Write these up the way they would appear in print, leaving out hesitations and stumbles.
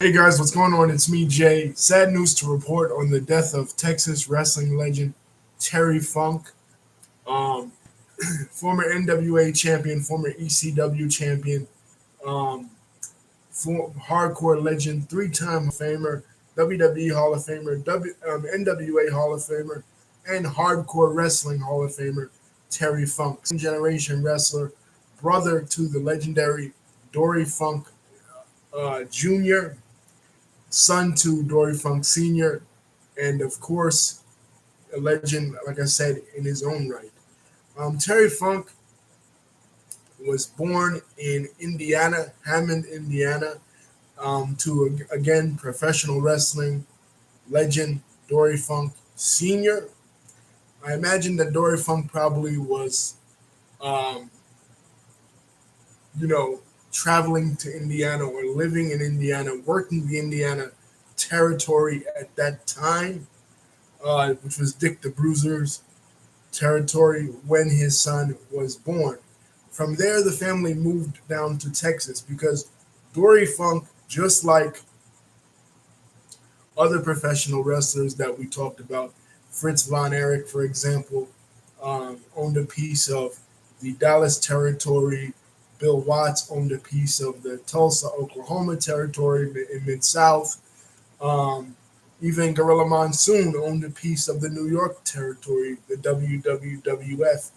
Hey guys, what's going on? It's me, Jay. Sad news to report on the death of Texas wrestling legend Terry Funk, um, former NWA champion, former ECW champion, um, hardcore legend, three-time Famer, WWE Hall of Famer, NWA Hall of Famer, and Hardcore Wrestling Hall of Famer Terry Funk, second-generation wrestler, brother to the legendary Dory Funk Jr., son to Dory Funk Sr., and of course, a legend, like I said, in his own right. Terry Funk was born in Indiana, Hammond, Indiana, to again professional wrestling legend Dory Funk Sr. I imagine that Dory Funk probably was, um, you know, traveling to Indiana or living in Indiana, working the Indiana territory at that time, which was Dick the Bruiser's territory when his son was born. From there, the family moved down to Texas because Dory Funk, just like other professional wrestlers that we talked about, Fritz Von Erich, for example, owned a piece of the Dallas territory. Bill Watts owned a piece of the Tulsa, Oklahoma territory in Mid South. Um, Even Gorilla Monsoon owned a piece of the New York territory, the WWF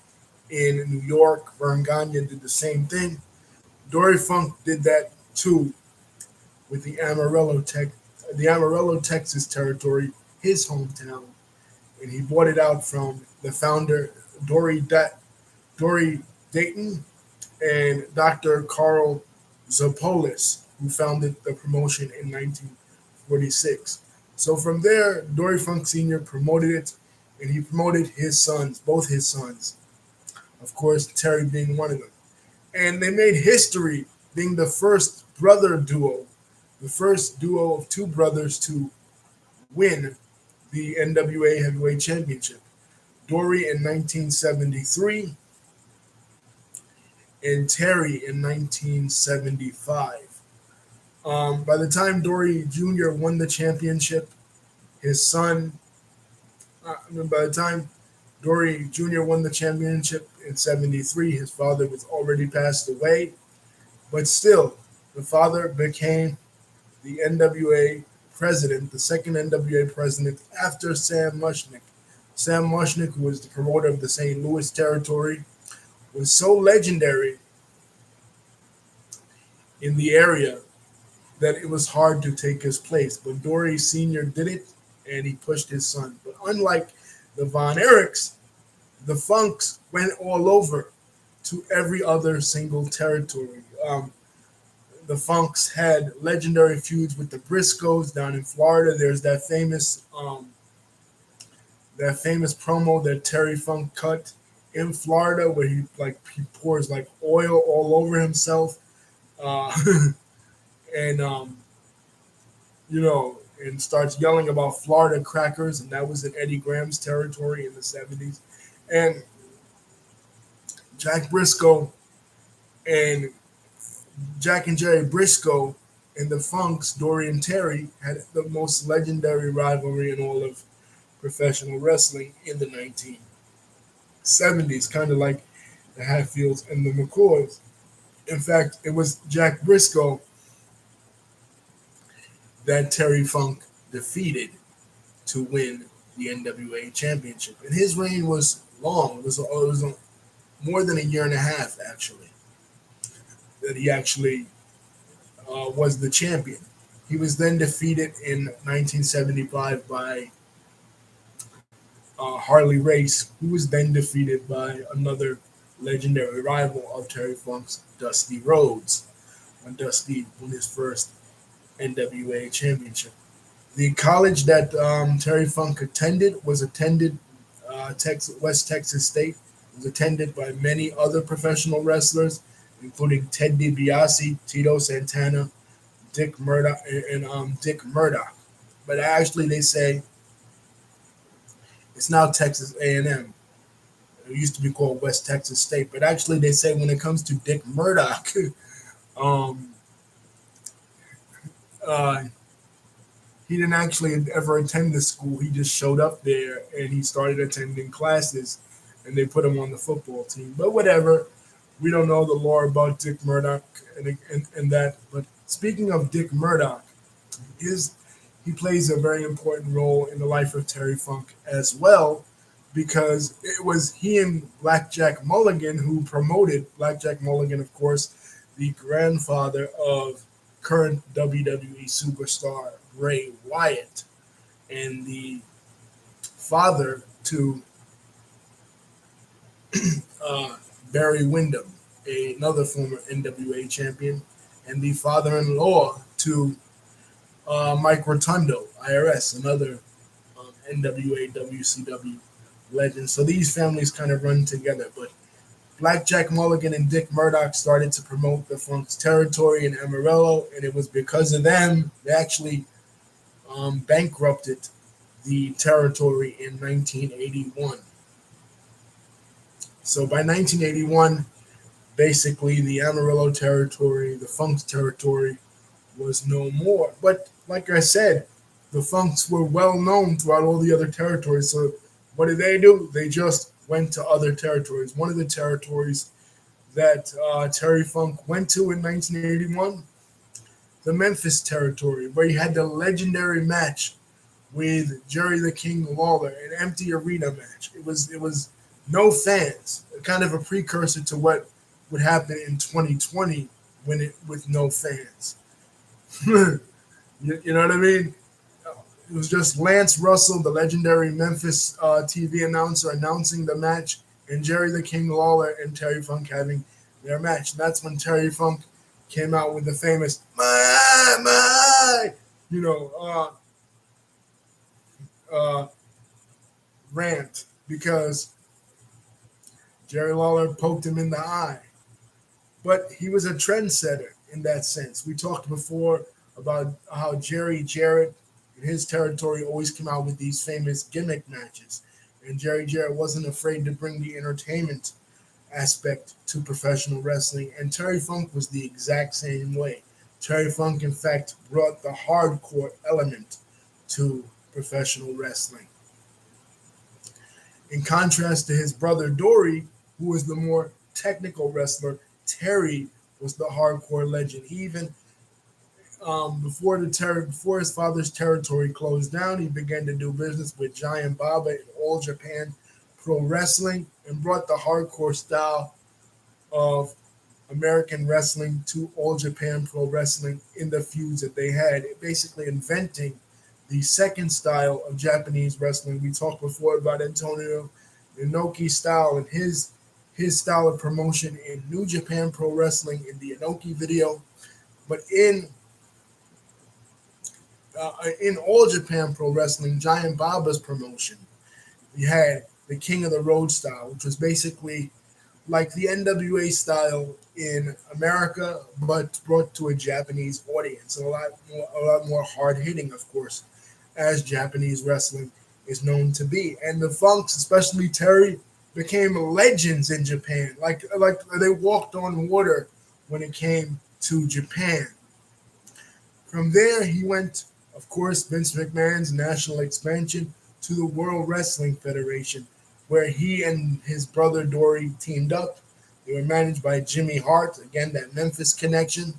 in New York. Vern Gagne did the same thing. Dory Funk did that too with the Amarillo, Texas territory, his hometown, and he bought it out from the founder Dory Dayton and Dr. Carl Zapolis, who founded the promotion in 1946. So from there, Dory Funk Sr. promoted it, and he promoted his sons, both his sons, of course, Terry being one of them. And they made history being the first brother duo, the first duo of two brothers to win the NWA Heavyweight Championship. Dory in 1973 and Terry in 1975. By the time Dory Jr. won the championship, his son, by the time Dory Jr. won the championship in 73, his father was already passed away. But still, the father became the NWA president, the second NWA president after Sam Mushnick. Sam Mushnick, who was the promoter of the St. Louis territory, was so legendary in the area that it was hard to take his place. But Dory Sr. did it, and he pushed his son. But unlike the Von Erichs, the Funks went all over to every other single territory. The Funks had legendary feuds with the Briscoes down in Florida. There's that famous promo that Terry Funk cut in Florida where he pours like oil all over himself, uh, and and starts yelling about Florida crackers, and that was in Eddie Graham's territory in the '70s. And Jack Briscoe and Jack and Jerry Briscoe and the Funks, Dory and Terry, had the most legendary rivalry in all of professional wrestling in the 1970s, kind of like the Hatfields and the McCoys. In fact, it was Jack Briscoe that Terry Funk defeated to win the NWA championship. And his reign was long. It was more than a year and a half, actually, that he actually was the champion. He was then defeated in 1975 by Harley Race, who was then defeated by another legendary rival of Terry Funk's, Dusty Rhodes, when Dusty won his first NWA championship. The college that Terry Funk attended West Texas State. It was attended by many other professional wrestlers, including Ted DiBiase, Tito Santana, Dick Murdoch, and Dick Murdoch. But actually, they say it's now Texas A&M. It used to be called West Texas State, but actually, they say when it comes to Dick Murdoch, um, uh, he didn't actually ever attend the school. He just showed up there and he started attending classes, and they put him on the football team. But whatever, we don't know the lore about Dick Murdoch and that. But speaking of Dick Murdoch, his he plays a very important role in the life of Terry Funk as well, because it was he and Blackjack Mulligan who promoted Blackjack Mulligan, of course, the grandfather of current WWE superstar Bray Wyatt, and the father to Barry Windham, another former NWA champion, and the father-in-law to Mike Rotundo, IRS, another NWA WCW legend. So these families kind of run together. But Blackjack Mulligan and Dick Murdoch started to promote the Funk's territory in Amarillo, and it was because of them they actually bankrupted the territory in 1981. So by 1981, basically the Amarillo territory, the Funk's territory, was no more. But like I said, the Funks were well known throughout all the other territories. So what did they do? They just went to other territories. One of the territories that Terry Funk went to in 1981, the Memphis territory, where he had the legendary match with Jerry the King Lawler, an empty arena match. It was no fans, kind of a precursor to what would happen in 2020 when it with no fans. You know what I mean? It was just Lance Russell, the legendary Memphis TV announcer, announcing the match, and Jerry the King Lawler and Terry Funk having their match. And that's when Terry Funk came out with the famous my, you know, rant, because Jerry Lawler poked him in the eye. But he was a trendsetter in that sense. We talked before about how Jerry Jarrett in his territory always came out with these famous gimmick matches. And Jerry Jarrett wasn't afraid to bring the entertainment aspect to professional wrestling. And Terry Funk was the exact same way. Terry Funk, in fact, brought the hardcore element to professional wrestling. In contrast to his brother Dory, who was the more technical wrestler, Terry was the hardcore legend. He even before his father's territory closed down, he began to do business with Giant Baba in All Japan Pro Wrestling and brought the hardcore style of American wrestling to All Japan Pro Wrestling in the feuds that they had, basically inventing the second style of Japanese wrestling. We talked before about Antonio Inoki style and his style of promotion in New Japan Pro Wrestling in the Inoki video, but in All Japan Pro Wrestling, Giant Baba's promotion, we had the King of the Road style, which was basically like the NWA style in America, but brought to a Japanese audience. And a lot more hard hitting, of course, as Japanese wrestling is known to be. And the Funks, especially Terry, became legends in Japan. Like they walked on water when it came to Japan. From there, he went, of course, Vince McMahon's national expansion to the World Wrestling Federation, where he and his brother Dory teamed up. They were managed by Jimmy Hart, again, that Memphis connection.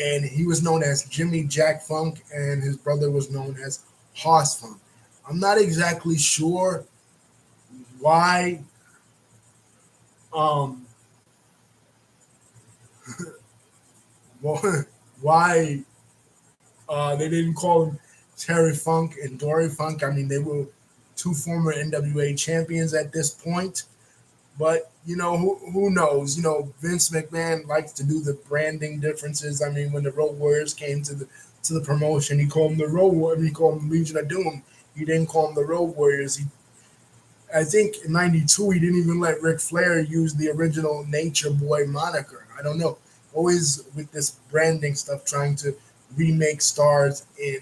And he was known as Jimmy Jack Funk, and his brother was known as Hoss Funk. I'm not exactly sure why why they didn't call him Terry Funk and Dory Funk. I mean, they were two former NWA champions at this point. But, who knows? Vince McMahon likes to do the branding differences. I mean, when the Road Warriors came to the promotion, he called them the Road Warriors. He called them Legion of Doom. He didn't call them the Road Warriors. I think in '92, he didn't even let Ric Flair use the original Nature Boy moniker. I don't know. Always with this branding stuff, trying to remake stars in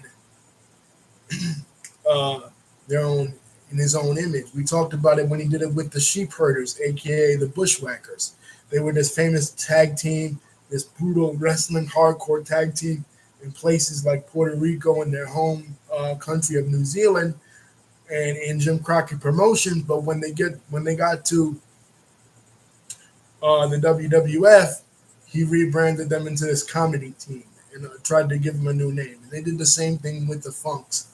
in his own image. We talked about it when he did it with the Sheep Herders, aka the Bushwhackers. They were this famous tag team this brutal wrestling hardcore tag team in places like Puerto Rico and their home country of New Zealand and in Jim Crockett Promotions. But when they got to the WWF, he rebranded them into this comedy team and tried to give them a new name. And they did the same thing with the Funks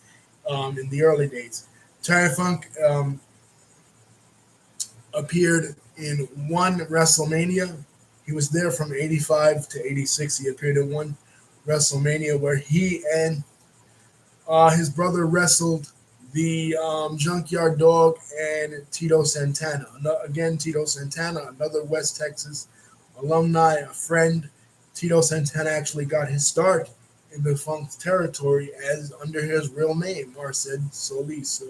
in the early days. Terry Funk appeared in one WrestleMania. He was there from 85 to 86. He appeared in one WrestleMania where he and his brother wrestled the Junkyard Dog and Tito Santana. Again, Tito Santana, another West Texas alumni, a friend. Tito Santana actually got his start in the Funk territory as under his real name, Marcel Solis. So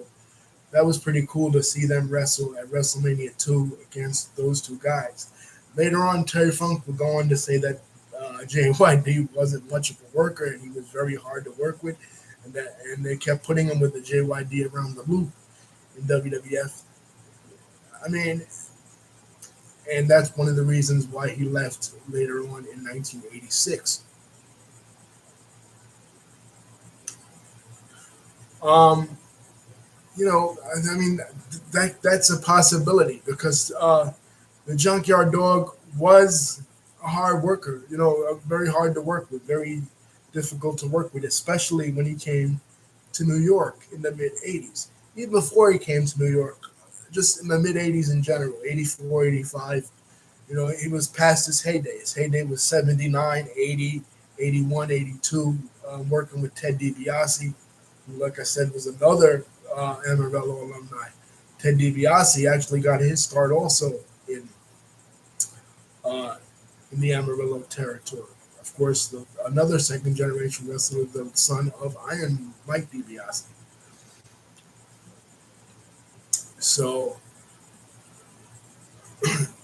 that was pretty cool to see them wrestle at WrestleMania 2 against those two guys. Later on, Terry Funk would go on to say that JYD wasn't much of a worker and he was very hard to work with, and they kept putting him with the JYD around the loop in WWF. I mean, and that's one of the reasons why he left later on in 1986. Um, I mean, that's a possibility because the Junkyard Dog was a hard worker, very hard to work with, very difficult to work with, especially when he came to New York in the mid 80s. Even before he came to New York, just in the mid 80s in general, 84, 85, he was past his heyday. His heyday was 79, 80, 81, 82, working with Ted DiBiase, who, like I said, was another Amarillo alumni. Ted DiBiase actually got his start also uh, in the Amarillo territory. Of course, another second generation wrestler, the son of Iron Mike DiBiase. So,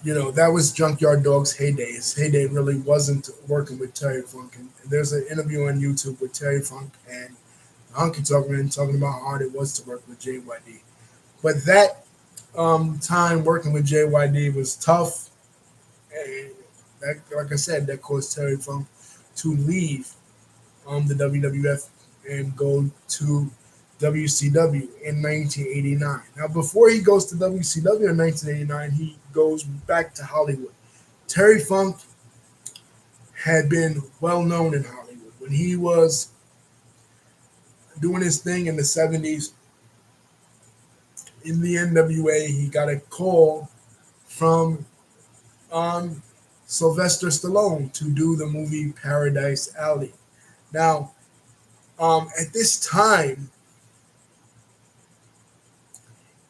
that was Junkyard Dog's heyday. His heyday really wasn't working with Terry Funk. And there's an interview on YouTube with Terry Funk and Honky Tonk Man talking about how hard it was to work with JYD. But that time working with JYD was tough. And that, like I said, that caused Terry Funk to leave the WWF and go to WCW in 1989. Now, before he goes to WCW in 1989, he goes back to Hollywood. Terry Funk had been well known in Hollywood. When he was doing his thing in the 70s in the NWA, he got a call from Sylvester Stallone to do the movie Paradise Alley. Now, at this time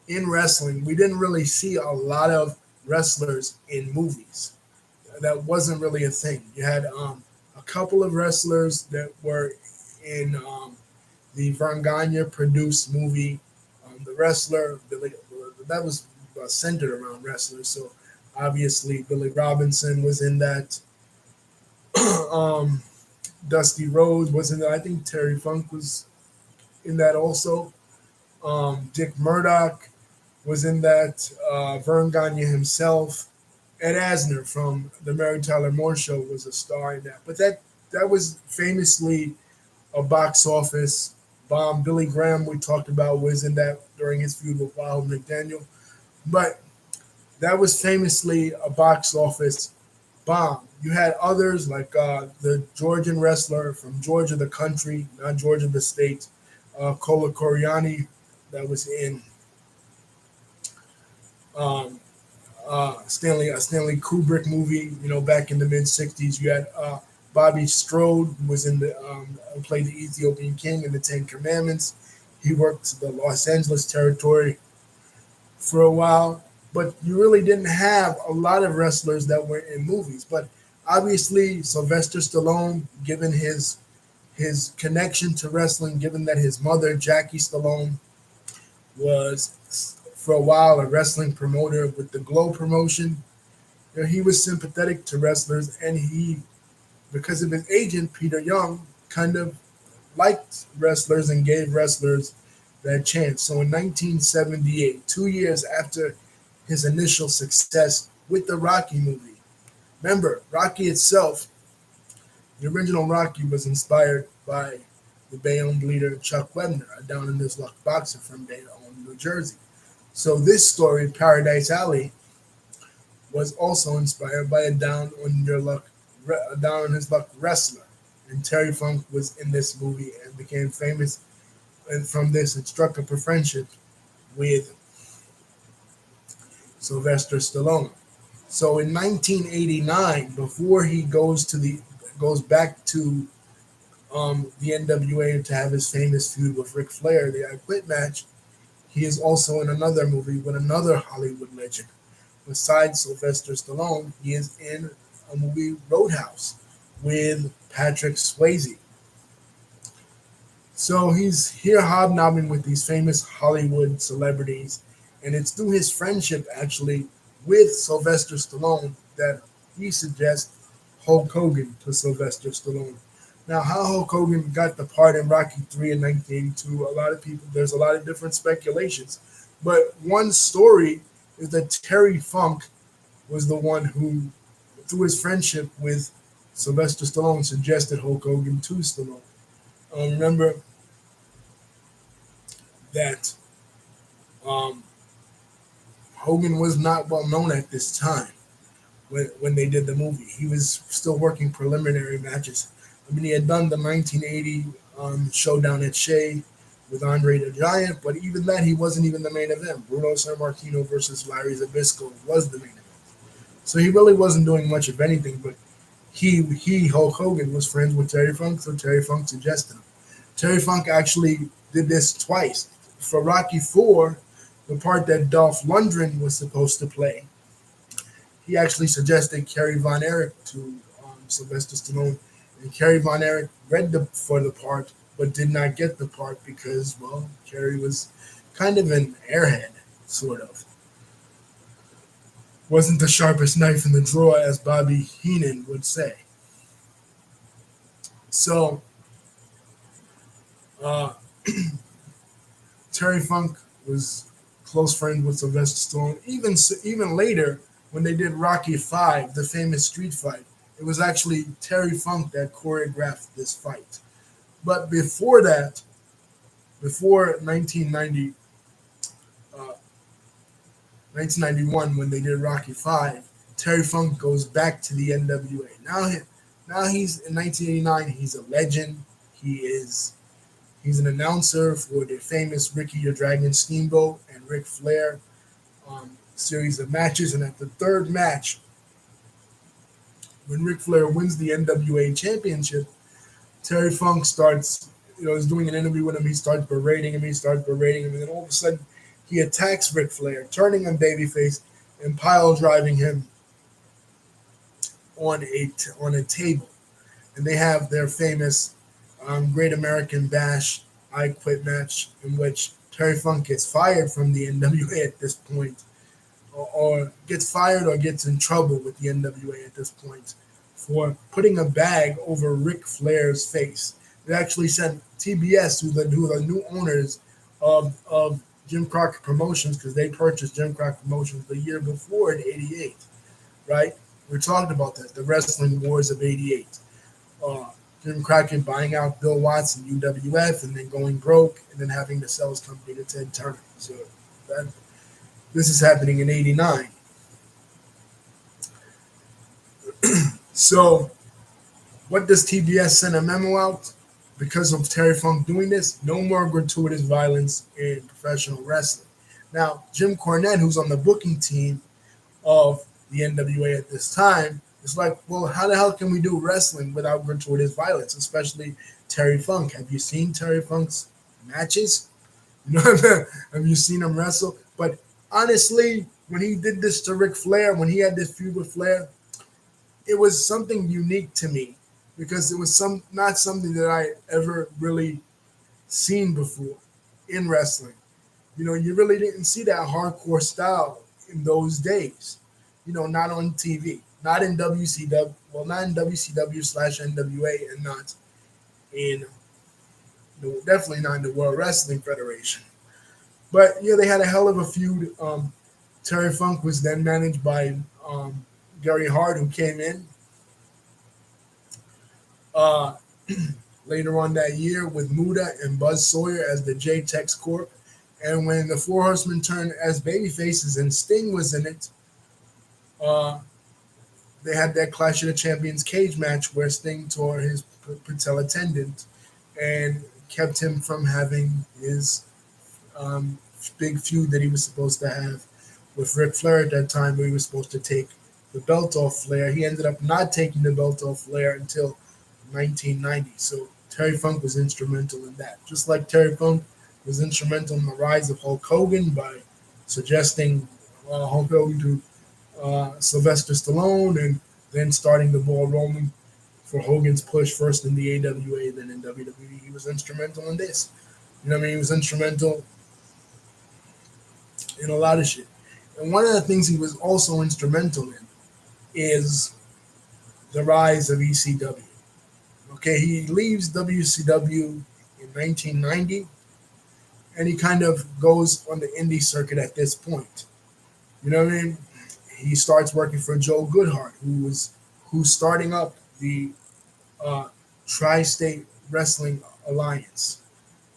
in wrestling, we didn't really see a lot of wrestlers in movies. That wasn't really a thing. You had a couple of wrestlers that were in the Vern Gagne produced movie, The Wrestler. That was centered around wrestlers. So obviously, Billy Robinson was in that. Dusty Rhodes was in that. I think Terry Funk was in that also. Dick Murdoch was in that. Vern Gagne himself. Ed Asner from the Mary Tyler Moore Show was a star in that. But that was famously a box office bomb. Billy Graham, we talked about, was in that during his feud with Wild McDaniel. But that was famously a box office bomb. You had others like the Georgian wrestler from Georgia, the country, not Georgia, the state, Kola Coriani, that was in Stanley Kubrick movie. Back in the mid '60s, you had Bobby Strode, who was in the played the Ethiopian King in the Ten Commandments. He worked the Los Angeles territory for a while, but you really didn't have a lot of wrestlers that were in movies. But obviously, Sylvester Stallone, given his connection to wrestling, given that his mother, Jackie Stallone, was for a while a wrestling promoter with the Glow promotion, he was sympathetic to wrestlers, and he, because of his agent, Peter Young, kind of liked wrestlers and gave wrestlers that chance. So in 1978, 2 years after his initial success with the Rocky movie, remember, Rocky itself The original Rocky was inspired by the Bayonne leader Chuck Webner, a down in his luck boxer from Bayonne, New Jersey. So this story, Paradise Alley, was also inspired by a down on his luck wrestler, and Terry Funk was in this movie and became famous. And from this, it struck up a friendship with Sylvester Stallone. So in 1989, before he goes back to the NWA to have his famous feud with Ric Flair, the I Quit match, he is also in another movie with another Hollywood legend. Besides Sylvester Stallone, he is in a movie Roadhouse with Patrick Swayze. So he's here hobnobbing with these famous Hollywood celebrities, and it's through his friendship actually with Sylvester Stallone that he suggests Hulk Hogan to Sylvester Stallone. Now, how Hulk Hogan got the part in Rocky 3 in 1982, a lot of people, there's a lot of different speculations. But one story is that Terry Funk was the one who, through his friendship with Sylvester Stallone, suggested Hulk Hogan to Stallone. Remember that um, Hogan was not well known at this time when they did the movie. He was still working preliminary matches. I mean, he had done the 1980 showdown at Shea with Andre the Giant, but even that, he wasn't even the main event. Bruno Sammartino versus Larry Zbyszko was the main event. So he really wasn't doing much of anything, but Hulk Hogan, was friends with Terry Funk, so Terry Funk suggested him. Terry Funk actually did this twice. For Rocky 4, the part that Dolph Lundgren was supposed to play, he actually suggested Kerry Von Erich to Sylvester Stallone, and Kerry Von Erich read for the part, but did not get the part because, well, Kerry was kind of an airhead, sort of. Wasn't the sharpest knife in the drawer, as Bobby Heenan would say. So, uh, Terry Funk was close friends with Sylvester Stallone. Even later, when they did Rocky 5, the famous street fight, it was actually Terry Funk that choreographed this fight. But before that, before 1991, when they did Rocky 5, Terry Funk goes back to the NWA. Now he's in 1989. He's a legend. He's an announcer for the famous Ricky the Dragon Steamboat and Ric Flair series of matches. And at the third match, when Ric Flair wins the NWA Championship, Terry Funk starts, is doing an interview with him. He starts berating him. And then all of a sudden, he attacks Ric Flair, turning on babyface and pile driving him on a table. And they have their famous Great American Bash I Quit match, in which Terry Funk gets fired from the NWA at this point, or gets fired or gets in trouble with the NWA at this point for putting a bag over Ric Flair's face. They actually sent TBS, who are the new owners of Jim Crockett Promotions, because they purchased Jim Crockett Promotions the year before in '88, right? We're talking about that, the Wrestling Wars of '88. Jim Crockett buying out Bill Watts and UWF, and then going broke, and then having to sell his company to Ted Turner. So this is happening in '89. So what does TBS send a memo out? Because of Terry Funk doing this, no more gratuitous violence in professional wrestling. Now, Jim Cornette, who's on the booking team of the NWA at this time, is like, well, how the hell can we do wrestling without gratuitous violence, especially Terry Funk? Have you seen Terry Funk's matches? Have you seen him wrestle? But honestly, when he did this to Ric Flair, when he had this feud with Flair, it was something unique to me because it was not something that I ever really seen before in wrestling. You really didn't see that hardcore style in those days. Not on TV, not in WCW, well, not in WCW/NWA, and not in, definitely not in the World Wrestling Federation. But yeah, they had a hell of a feud. Terry Funk was then managed by Gary Hart, who came in. Uh, later on that year with Muda and Buzz Sawyer as the J-Tex Corp. And when the Four Horsemen turned as baby faces and Sting was in it, uh, they had that Clash of the Champions cage match where Sting tore his patella tendon and kept him from having his um, big feud that he was supposed to have with Ric Flair at that time, where he was supposed to take the belt off Flair. He ended up not taking the belt off Flair until 1990. So Terry Funk was instrumental in that. Just like Terry Funk was instrumental in the rise of Hulk Hogan by suggesting Hulk Hogan to Sylvester Stallone and then starting the ball rolling for Hogan's push first in the AWA, then in WWE. He was instrumental in this. You know what I mean? He was instrumental in a lot of shit. And one of the things he was also instrumental in is the rise of ECW. Okay, he leaves WCW in 1990, and he kind of goes on the indie circuit at this point. You know what I mean? He starts working for Joe Goodhart, who's starting up the uh, Tri-State Wrestling Alliance,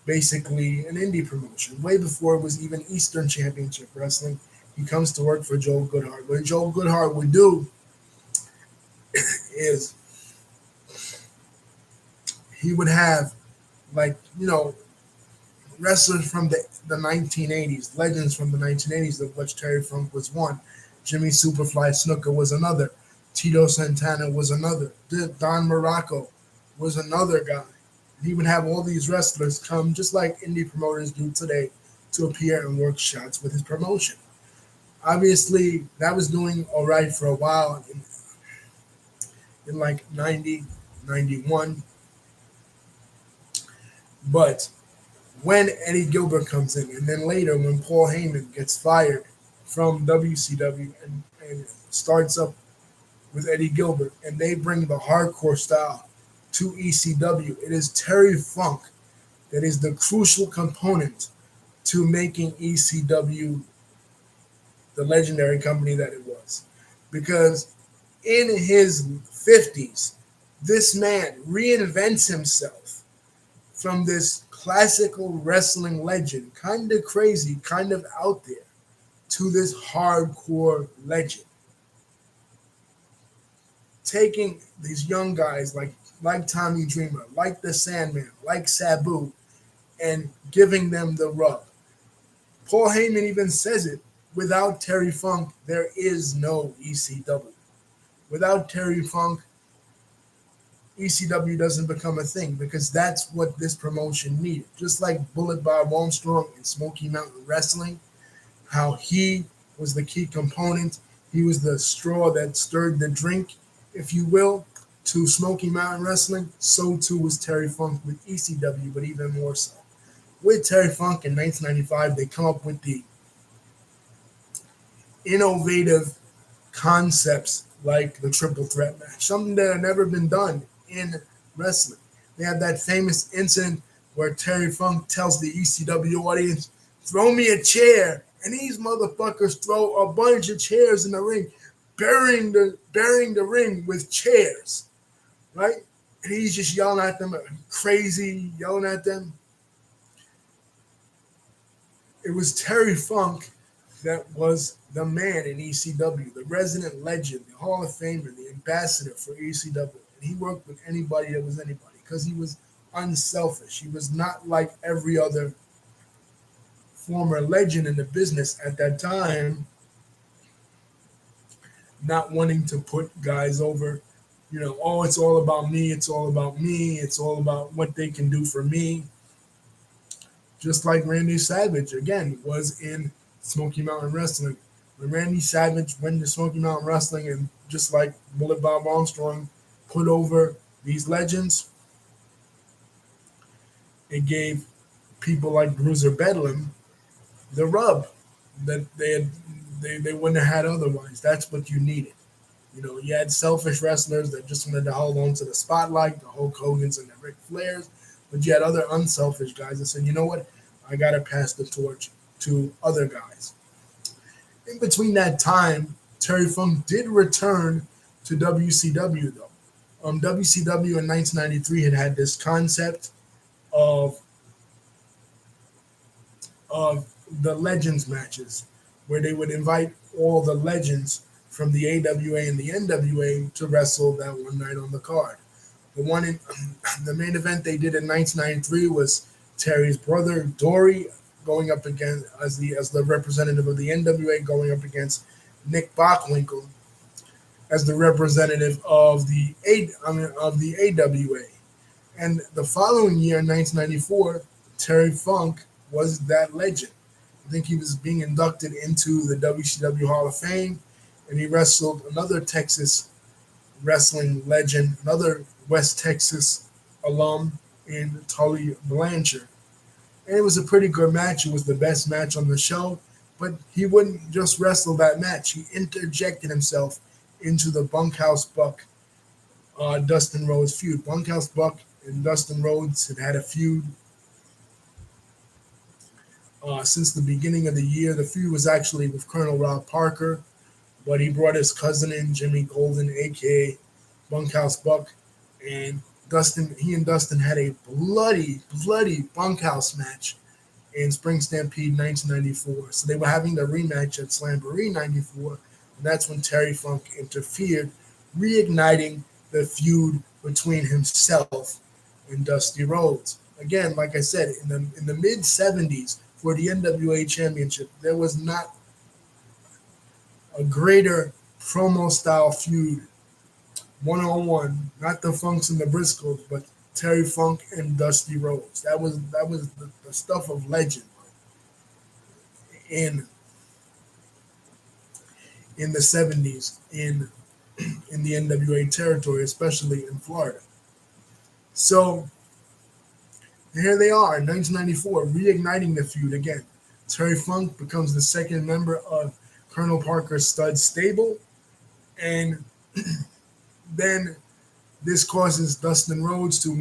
basically an indie promotion. Way before it was even Eastern Championship Wrestling, he comes to work for Joe Goodhart. What Joe Goodhart would do is he would have, like, wrestlers from the 1980s, legends from the 1980s, of which Terry Funk was one. Jimmy Superfly Snuka was another. Tito Santana was another. Don Morocco was another guy. He would have all these wrestlers come, just like indie promoters do today, to appear and work shots with his promotion. Obviously, that was doing all right for a while in like 90, 91. But when Eddie Gilbert comes in, and then later when Paul Heyman gets fired from WCW and starts up with Eddie Gilbert, and they bring the hardcore style to ECW, it is Terry Funk that is the crucial component to making ECW the legendary company that it was. Because in his 50s, this man reinvents himself from this classical wrestling legend, kind of crazy, kind of out there, to this hardcore legend. Taking these young guys like Tommy Dreamer, like the Sandman, like Sabu, and giving them the rub. Paul Heyman even says it, without Terry Funk, there is no ECW. Without Terry Funk, ECW doesn't become a thing, because that's what this promotion needed. Just like Bullet Bob Armstrong in Smoky Mountain Wrestling, how he was the key component. He was the straw that stirred the drink, if you will, to Smoky Mountain Wrestling. So too was Terry Funk with ECW, but even more so. With Terry Funk in 1995, they come up with the innovative concepts like the triple threat match, something that had never been done in wrestling. They had that famous incident where Terry Funk tells the ECW audience, "Throw me a chair," and these motherfuckers throw a bunch of chairs in the ring, burying the ring with chairs, right? And he's just yelling at them, crazy, yelling at them. It was Terry Funk that was the man in ECW, the resident legend, the Hall of Famer, the ambassador for ECW. And he worked with anybody that was anybody because he was unselfish. He was not like every other former legend in the business at that time, not wanting to put guys over, oh, it's all about me, it's all about me, it's all about what they can do for me. Just like Randy Savage, again, was in Smoky Mountain Wrestling. When Randy Savage went to Smoky Mountain Wrestling, and just like Bullet Bob Armstrong put over these legends, it gave people like Bruiser Bedlam the rub that they wouldn't have had otherwise. That's what you needed. You had selfish wrestlers that just wanted to hold on to the spotlight, the Hulk Hogan's and the Ric Flairs, but you had other unselfish guys that said, you know what, I got to pass the torch to other guys. In between that time, Terry Funk did return to WCW, though. WCW in 1993 had this concept of the Legends matches, where they would invite all the legends from the AWA and the NWA to wrestle that one night on the card. The one in the main event they did in 1993 was Terry's brother Dory going up against as the representative of the NWA, going up against Nick Bockwinkel as the representative of the AWA. And the following year, in 1994, Terry Funk was that legend. I think he was being inducted into the WCW Hall of Fame, and he wrestled another Texas wrestling legend, another West Texas alum in Tully Blanchard. And it was a pretty good match. It was the best match on the show, but he wouldn't just wrestle that match. He interjected himself into the Bunkhouse Buck Dustin Rhodes feud. Bunkhouse Buck and Dustin Rhodes had a feud since the beginning of the year. The feud was actually with Colonel Rob Parker, but he brought his cousin in, Jimmy Golden, aka Bunkhouse Buck, and He and Dustin had a bloody bunkhouse match in Spring Stampede 1994. So they were having the rematch at Slamboree 94, and that's when Terry Funk interfered, reigniting the feud between himself and Dusty Rhodes. Again, like I said, in the mid 70s for the NWA Championship, there was not a greater promo style feud, one on one, not the Funks and the Briscoes, but Terry Funk and Dusty Rhodes. That was the stuff of legend in the 70s in the NWA territory, especially in Florida. So here they are in 1994, reigniting the feud again. Terry Funk becomes the second member of Colonel Parker's stud stable, and then this causes Dustin Rhodes to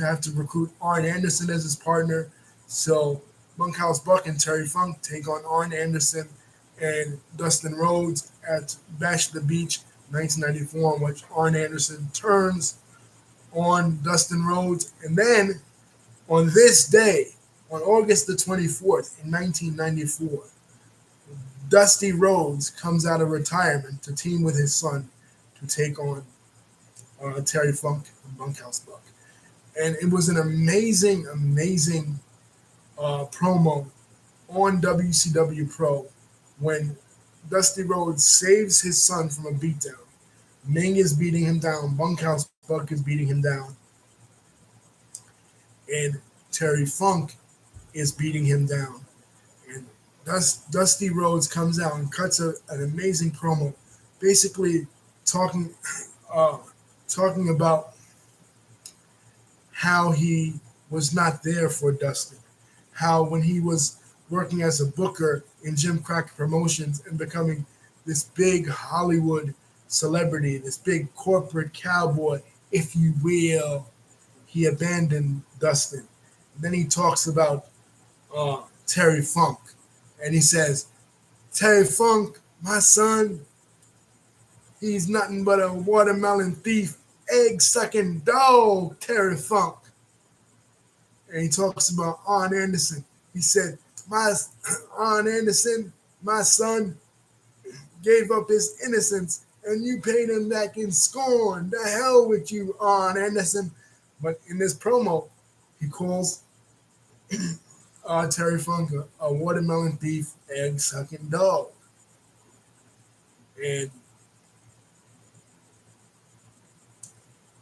have to recruit Arn Anderson as his partner. So Bunkhouse Buck and Terry Funk take on Arn Anderson and Dustin Rhodes at Bash the Beach 1994, in which Arn Anderson turns on Dustin Rhodes. And then on this day, on August the 24th in 1994, Dusty Rhodes comes out of retirement to team with his son to take on Terry Funk and Bunkhouse Buck. And it was an amazing promo on WCW Pro when Dusty Rhodes saves his son from a beatdown. Ming is beating him down. Bunkhouse Buck is beating him down. And Terry Funk is beating him down. And Dusty Rhodes comes out and cuts an amazing promo, basically talking about how he was not there for Dustin, how when he was working as a booker in Jim Crockett Promotions and becoming this big Hollywood celebrity, this big corporate cowboy, if you will, he abandoned Dustin. And then he talks about Terry Funk, and he says, Terry Funk, my son, he's nothing but a watermelon thief, egg-sucking dog, Terry Funk. And he talks about Arn Anderson. He said, Arn Anderson, my son, gave up his innocence, and you paid him back in scorn. The hell with you, Arn Anderson. But in this promo, he calls Terry Funk a watermelon thief, egg-sucking dog. And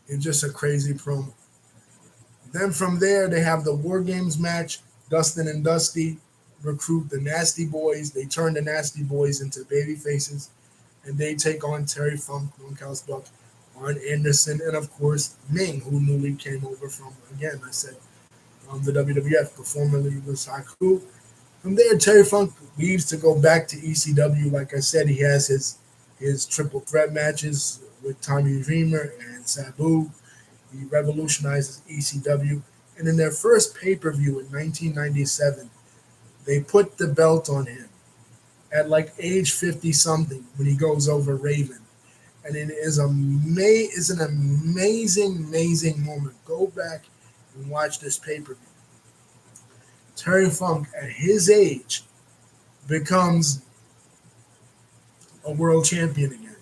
it's just a crazy promo. Then from there, they have the War Games match. Dustin and Dusty recruit the Nasty Boys. They turn the Nasty Boys into baby faces, and they take on Terry Funk, Bunkhouse Buck, Arn Anderson, and of course Ming, who newly came over from, again, I said, the WWF, formerly was Haku. From there, Terry Funk leaves to go back to ECW. Like I said, he has his triple threat matches with Tommy Dreamer and Sabu. He revolutionizes ECW. And in their first pay-per-view in 1997, they put the belt on him at like age 50-something when he goes over Raven. and it is an amazing moment. Go back and watch this pay-per-view. Terry Funk, at his age, becomes a world champion again.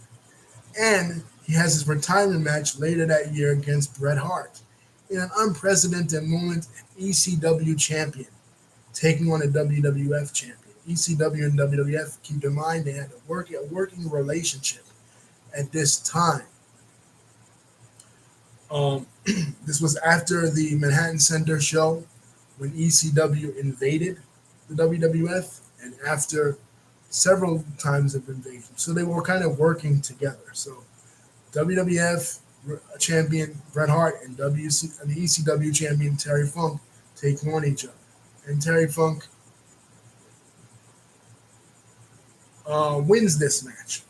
And he has his retirement match later that year against Bret Hart in an unprecedented moment. An ECW champion taking on a WWF champion. ECW and WWF, keep in mind, they had a working relationship at this time. Um, this was after the Manhattan Center show when ECW invaded the WWF, and after several times of invasion. So they were kind of working together. So WWF champion Bret Hart and the ECW champion Terry Funk take on each other. And Terry Funk wins this match.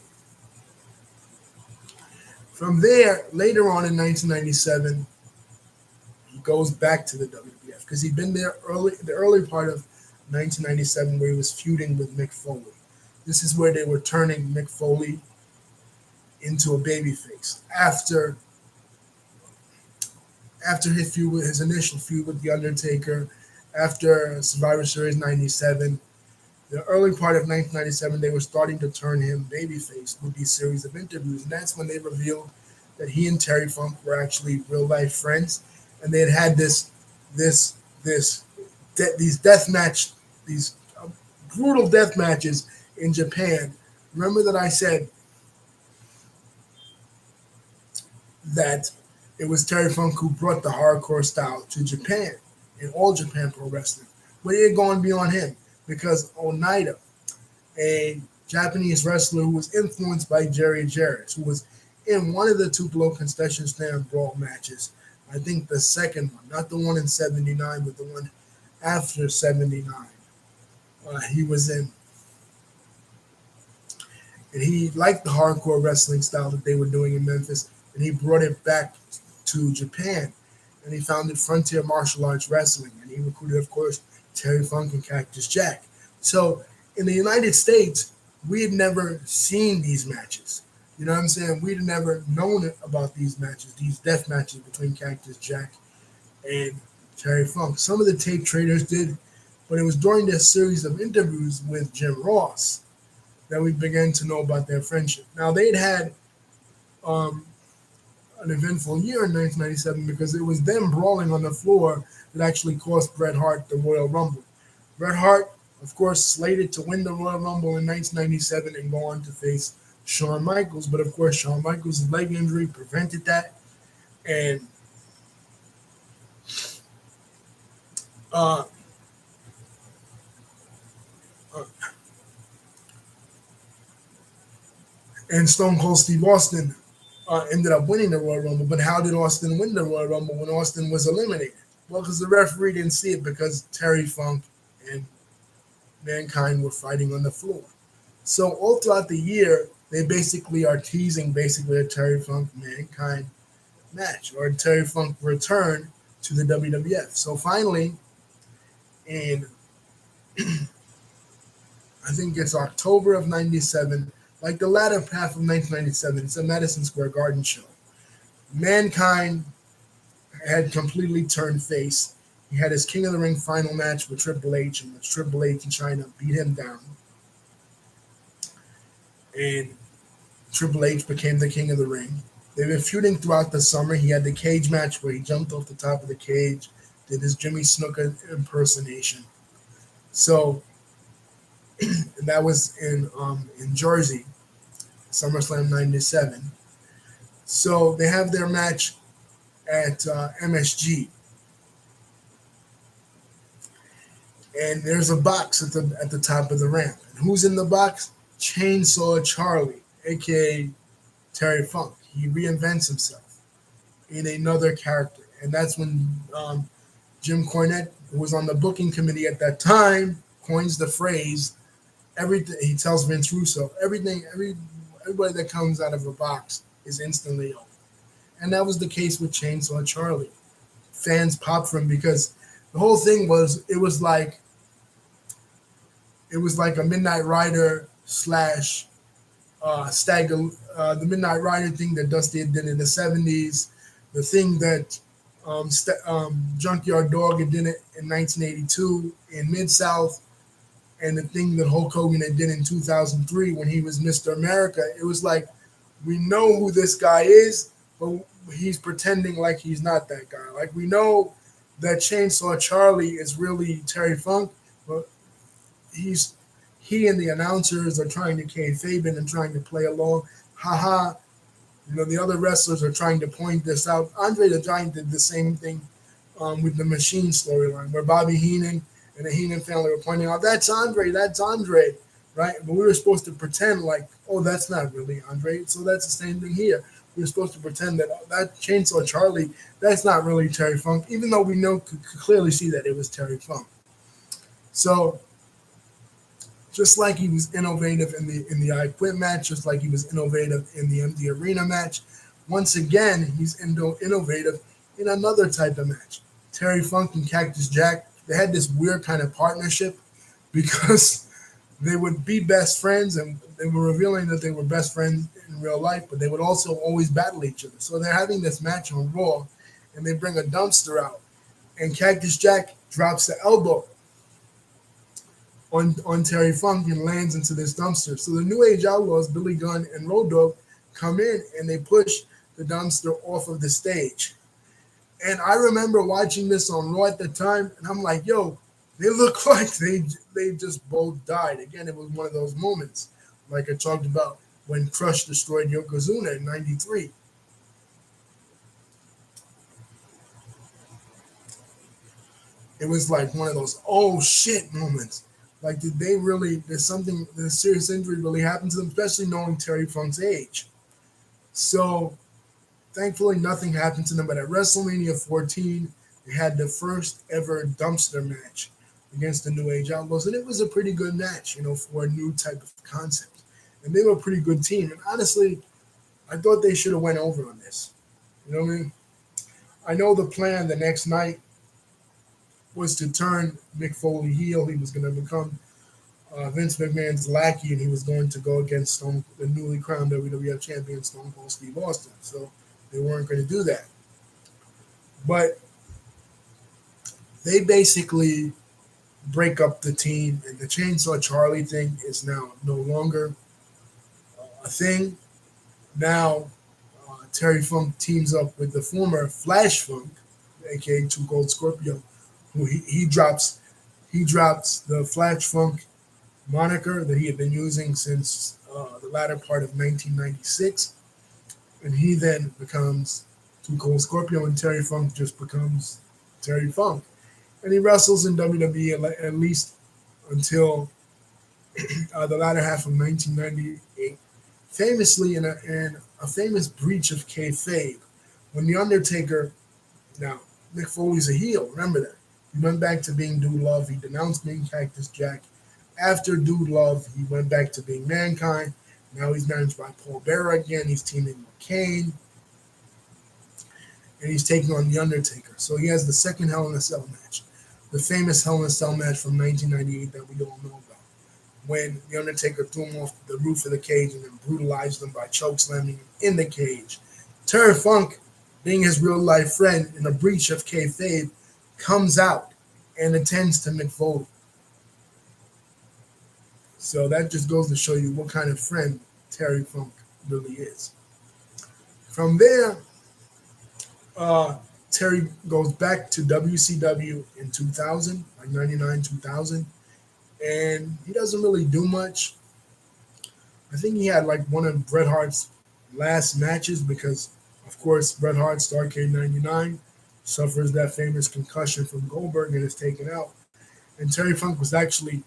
From there, later on in 1997, he goes back to the WWF because he'd been there the early part of 1997 where he was feuding with Mick Foley. This is where they were turning Mick Foley into a babyface after his initial feud with The Undertaker, after Survivor Series 97. The early part of 1997, they were starting to turn him babyface with these series of interviews, and that's when they revealed that he and Terry Funk were actually real life friends, and they had these brutal death matches in Japan. Remember that I said that it was Terry Funk who brought the hardcore style to Japan in All Japan Pro Wrestling. But it had gone beyond him because Oneida, a Japanese wrestler who was influenced by Jerry Jarrett, who was in one of the Tupelo concession stand brawl matches. I think the second one, not the one in 79, but the one after 79. He was in. And he liked the hardcore wrestling style that they were doing in Memphis, and he brought it back to Japan. And he founded Frontier Martial Arts Wrestling, and he recruited, of course, Terry Funk and Cactus Jack. So in the United States, we had never seen these matches. You know what I'm saying? We'd never known about these matches, these death matches between Cactus Jack and Terry Funk. Some of the tape traders did, but it was during this series of interviews with Jim Ross that we began to know about their friendship. Now, they'd had an eventful year in 1997 because it was them brawling on the floor that actually cost Bret Hart the Royal Rumble. Bret Hart, of course, slated to win the Royal Rumble in 1997 and go on to face Shawn Michaels, but of course, Shawn Michaels' leg injury prevented that. And Stone Cold Steve Austin ended up winning the Royal Rumble. But how did Austin win the Royal Rumble when Austin was eliminated? Well, because the referee didn't see it because Terry Funk and Mankind were fighting on the floor. So all throughout the year, they basically are teasing a Terry Funk Mankind match or a Terry Funk return to the WWF. So finally, in I think it's October of 97, like the latter half of 1997, it's a Madison Square Garden show. Mankind had completely turned face. He had his King of the Ring final match with Triple H, in which Triple H and China beat him down. And Triple H became the King of the Ring. They've been feuding throughout the summer. He had the cage match where he jumped off the top of the cage, did his Jimmy Snuka impersonation. So, and that was in Jersey, SummerSlam 97. So they have their match at MSG. And there's a box at the top of the ramp. And who's in the box? Chainsaw Charlie, a.k.a. Terry Funk. He reinvents himself in another character. And that's when Jim Cornette, who was on the booking committee at that time, coins the phrase, everything. He tells Vince Russo, everybody that comes out of a box is instantly over. And that was the case with Chainsaw Charlie. Fans popped for him because the whole thing was, it was like a Midnight Rider / the Midnight Rider thing that Dusty did in the '70s, the thing that Junkyard Dog had did it in 1982 in Mid South, and the thing that Hulk Hogan had did in 2003 when he was Mr. America. It was like we know who this guy is, but he's pretending like he's not that guy. Like we know that Chainsaw Charlie is really Terry Funk, but he and the announcers are trying to kayfabe it and trying to play along. Haha. The other wrestlers are trying to point this out. Andre the Giant did the same thing with the Machine storyline, where Bobby Heenan and the Heenan family were pointing out, that's Andre, right? But we were supposed to pretend like, oh, that's not really Andre. So that's the same thing here. We were supposed to pretend that that Chainsaw Charlie, that's not really Terry Funk, even though we could clearly see that it was Terry Funk. So just like he was innovative in the I Quit match, just like he was innovative in the Empty Arena match, once again he's innovative in another type of match. Terry Funk and Cactus Jack, they had this weird kind of partnership because they would be best friends, and they were revealing that they were best friends in real life, but they would also always battle each other. So they're having this match on Raw, and they bring a dumpster out, and Cactus Jack drops the elbow on Terry Funk and lands into this dumpster. So the New Age Outlaws, Billy Gunn and Road Dogg, come in and they push the dumpster off of the stage. And I remember watching this on Raw at the time, and I'm like, yo, they look like they just both died. Again, it was one of those moments, like I talked about when Crush destroyed Yokozuna in '93. It was like one of those oh shit moments. Like, did a serious injury really happen to them, especially knowing Terry Funk's age? So, thankfully, nothing happened to them. But at WrestleMania 14, they had the first ever dumpster match against the New Age Outlaws. And it was a pretty good match, for a new type of concept. And they were a pretty good team. And honestly, I thought they should have went over on this. You know what I mean? I know the plan the next night was to turn Mick Foley heel. He was going to become Vince McMahon's lackey, and he was going to go against the newly crowned WWF champion Stone Cold Steve Austin. So they weren't going to do that. But they basically break up the team, and the Chainsaw Charlie thing is now no longer a thing. Now Terry Funk teams up with the former Flash Funk, aka Two Cold Scorpio, who he drops the Flash Funk moniker that he had been using since the latter part of 1996, and he then becomes Two Cold Scorpio, and Terry Funk just becomes Terry Funk, and he wrestles in WWE at least until the latter half of 1998, famously in a famous breach of kayfabe when the Undertaker. Now Mick Foley's a heel, remember that. He went back to being Dude Love. He denounced being Cactus Jack. After Dude Love, he went back to being Mankind. Now he's managed by Paul Bearer again. He's teaming with Kane. And he's taking on The Undertaker. So he has the second Hell in a Cell match. The famous Hell in a Cell match from 1998 that we all know about. When The Undertaker threw him off the roof of the cage and then brutalized him by chokeslamming him in the cage. Terry Funk, being his real-life friend in a breach of kayfabe, comes out and attends to Mick Foley. So that just goes to show you what kind of friend Terry Funk really is. From there, Terry goes back to WCW in 2000, like 99, 2000, and he doesn't really do much. I think he had like one of Bret Hart's last matches because, of course, Bret Hart, Starrcade 99, suffers that famous concussion from Goldberg and is taken out. And Terry Funk was actually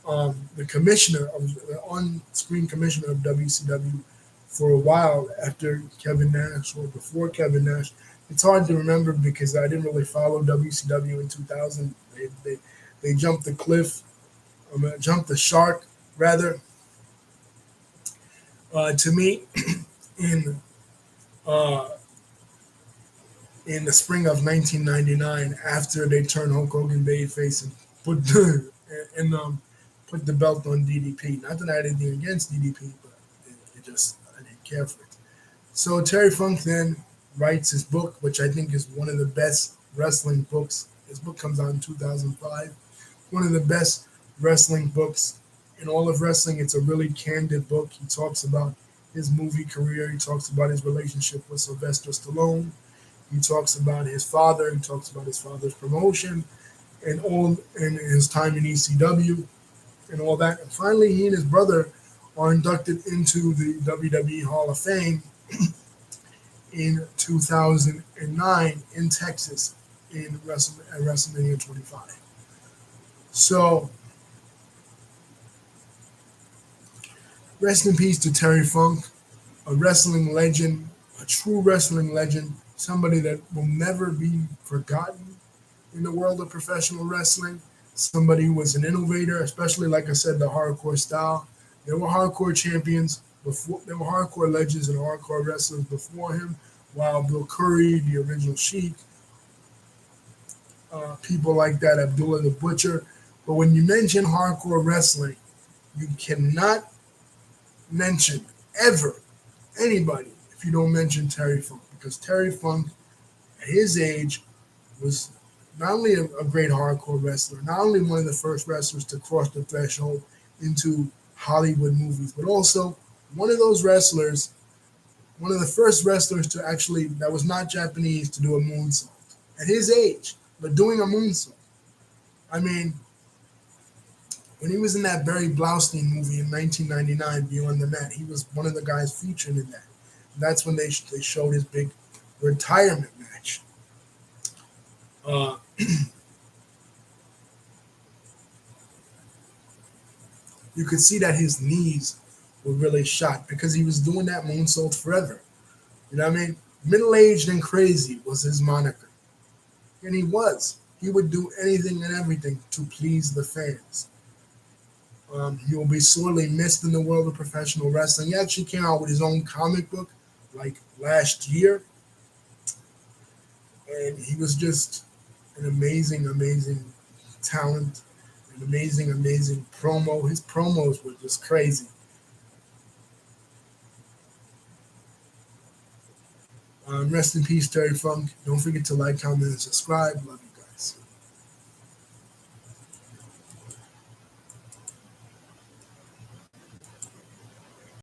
the on-screen commissioner of WCW for a while after Kevin Nash or before Kevin Nash. It's hard to remember because I didn't really follow WCW in 2000. They jumped the cliff, jumped the shark, rather. To me, in the spring of 1999, after they turned Hulk Hogan babyface and put the belt on DDP. Not that I had anything against DDP, but it I didn't care for it. So Terry Funk then writes his book, which I think is one of the best wrestling books. His book comes out in 2005. One of the best wrestling books in all of wrestling. It's a really candid book. He talks about his movie career. He talks about his relationship with Sylvester Stallone. He talks about his father. He talks about his father's promotion and all and his time in ECW and all that. And finally, he and his brother are inducted into the WWE Hall of Fame in 2009 in Texas in WrestleMania 25. So, rest in peace to Terry Funk, a wrestling legend, a true wrestling legend, somebody that will never be forgotten in the world of professional wrestling. Somebody who was an innovator, especially like I said, the hardcore style. There were hardcore champions before. There were hardcore legends and hardcore wrestlers before him. While Bill Curry, the original Sheik, people like that, Abdullah the Butcher. But when you mention hardcore wrestling, you cannot mention ever anybody if you don't mention Terry Funk, because Terry Funk at his age was not only a great hardcore wrestler, not only one of the first wrestlers to cross the threshold into Hollywood movies, but also one of those wrestlers, one of the first wrestlers to actually, that was not Japanese, to do a moonsault at his age, but doing a moonsault. I mean, when he was in that Barry Blaustein movie in 1999, Beyond the Mat, he was one of the guys featured in that. And that's when they showed his big retirement match. Uh, you could see that his knees were really shot because he was doing that moonsault forever. You know what I mean? Middle-aged and crazy was his moniker. And he was. He would do anything and everything to please the fans. He will be sorely missed in the world of professional wrestling. He actually came out with his own comic book like last year. And he was just an amazing, amazing talent, an amazing, amazing promo. His promos were just crazy. Rest in peace, Terry Funk. Don't forget to like, comment, and subscribe. Love you.